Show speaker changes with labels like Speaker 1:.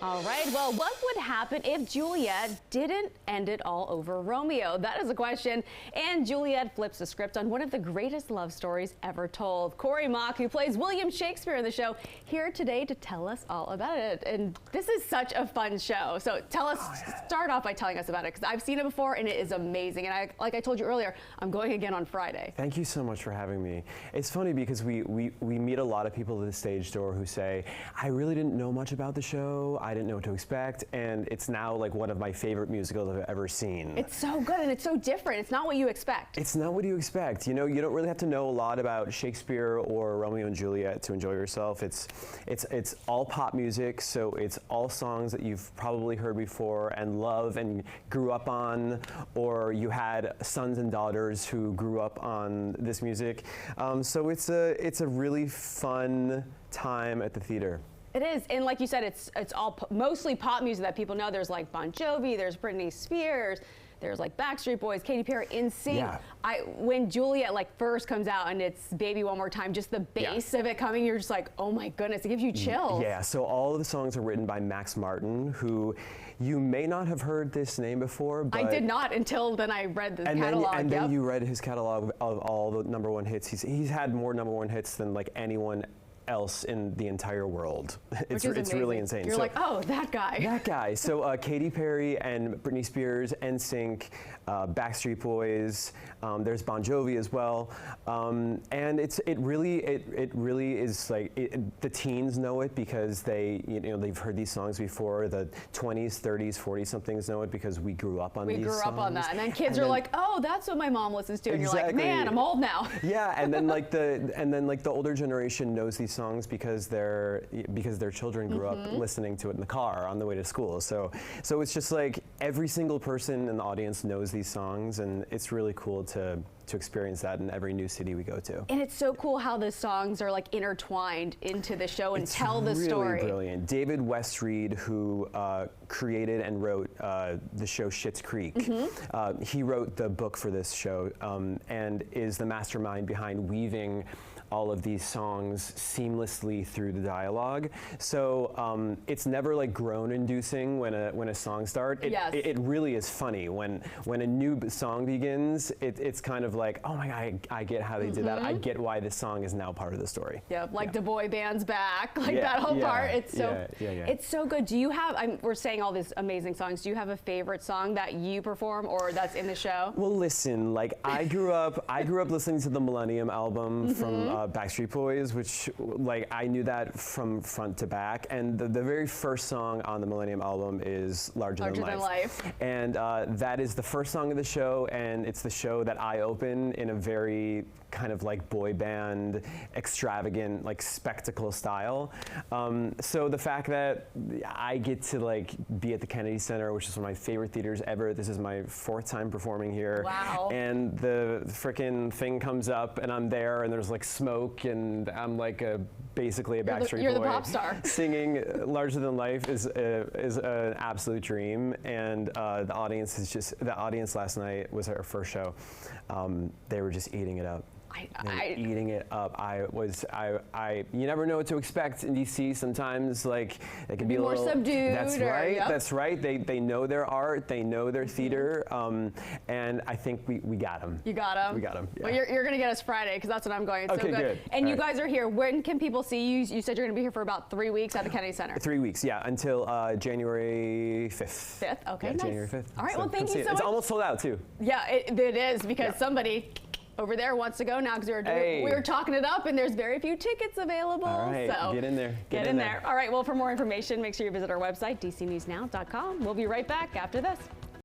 Speaker 1: All right, well, what would happen if Juliet didn't end it all over Romeo? That is a question. And Juliet flips the script on one of the greatest love stories ever told. Mach, who plays William Shakespeare in the show, here today to tell us all about it. And this is such a fun show. So tell us, start off by telling us about it, because I've seen it before and it is amazing. And like I told you earlier, I'm going again on Friday.
Speaker 2: Thank you so much for having me. It's funny because we meet a lot of people at the stage door who say, I really didn't know much about the show. I didn't know what to expect, and it's now like one of my favorite musicals I've ever seen.
Speaker 1: It's so good and it's so different. It's not what you expect.
Speaker 2: It's not what you expect. You know, you don't really have to know a lot about Shakespeare or Romeo and Juliet to enjoy yourself. It's all pop music, so it's all songs that you've probably heard before and love and grew up on, or you had sons and daughters who grew up on this music. So it's a really fun time at the theater.
Speaker 1: It is, and like you said, it's all mostly pop music that people know. There's like Bon Jovi, there's Britney Spears, there's like Backstreet Boys, Katy Perry, NSYNC.
Speaker 2: Yeah.
Speaker 1: When Juliet like first comes out and it's Baby One More Time, just the bass of it coming, you're just like, oh my goodness, it gives you chills.
Speaker 2: Yeah, so all of the songs are written by Max Martin, who you may not have heard this name before, but
Speaker 1: I did not until then I read the catalog.
Speaker 2: Then you read his catalog of all the #1 hits. He's had more #1 hits than like anyone else in the entire world. It's really insane.
Speaker 1: You're like, oh, that guy.
Speaker 2: That guy. So Katy Perry and Britney Spears, NSYNC, Backstreet Boys. There's Bon Jovi as well, and it really is like the teens know it because they've heard these songs before. The 20s, 30s, 40 somethings know it because we grew up on these songs. We grew up on that,
Speaker 1: and then kids are like, oh, that's what my mom listens to, and you're like, man, I'm old now.
Speaker 2: Yeah, and then like the older generation knows these songs because their children grew up listening to it in the car on the way to school. So it's just like every single person in the audience knows these songs, and it's really cool to experience that in every new city we go to.
Speaker 1: And it's so cool how the songs are like intertwined into the show and tell the story.
Speaker 2: It's really brilliant. David West Reed, who created and wrote the show Schitt's Creek, he wrote the book for this show and is the mastermind behind weaving all of these songs seamlessly through the dialogue. So it's never like groan-inducing when a song starts. It really is funny when a new song begins. It's kind of like, oh my God, I get how they did that. I get why this song is now part of the story.
Speaker 1: Yeah, like the boy band's back, like that whole part. It's so it's so good. Do you have? We're saying all these amazing songs. Do you have a favorite song that you perform or that's in the show?
Speaker 2: Well, listen, like I grew up listening to the Millennium album from Backstreet Boys, which like I knew that from front to back. And the very first song on the Millennium album is Larger Than Life. And that is the first song of the show, and it's the show that I open in a very kind of like boy band, extravagant, like spectacle style. So the fact that I get to like be at the Kennedy Center, which is one of my favorite theaters ever. This is my 4th time performing here.
Speaker 1: Wow.
Speaker 2: And the frickin' thing comes up and I'm there and there's like smoke and I'm like basically a Backstreet Boy.
Speaker 1: You're the pop star.
Speaker 2: Singing Larger Than Life is an absolute dream. And the audience last night was our first show. They were just eating it up. Eating it up. You never know what to expect in DC. Sometimes, like, they can be a
Speaker 1: more
Speaker 2: little
Speaker 1: subdued.
Speaker 2: That's right. That's right. They know their art. They know their theater. And I think we got them.
Speaker 1: You got them.
Speaker 2: We got them. Yeah.
Speaker 1: Well, you're gonna get us Friday because that's what I'm going. It's
Speaker 2: okay,
Speaker 1: so good. And
Speaker 2: all
Speaker 1: you guys are here. When can people see you? You said you're gonna be here for about 3 weeks at the Kennedy Center.
Speaker 2: 3 weeks, yeah, until January 5th.
Speaker 1: 5th. Okay.
Speaker 2: Yeah,
Speaker 1: nice.
Speaker 2: January 5th.
Speaker 1: All right. Well, thank you so much.
Speaker 2: It's almost sold out too.
Speaker 1: Yeah, it is because somebody over there wants to go now because we were talking it up and there's very few tickets available.
Speaker 2: All right,
Speaker 1: so
Speaker 2: get in there.
Speaker 1: Get in there. All right, well, for more information, make sure you visit our website, dcnewsnow.com. We'll be right back after this.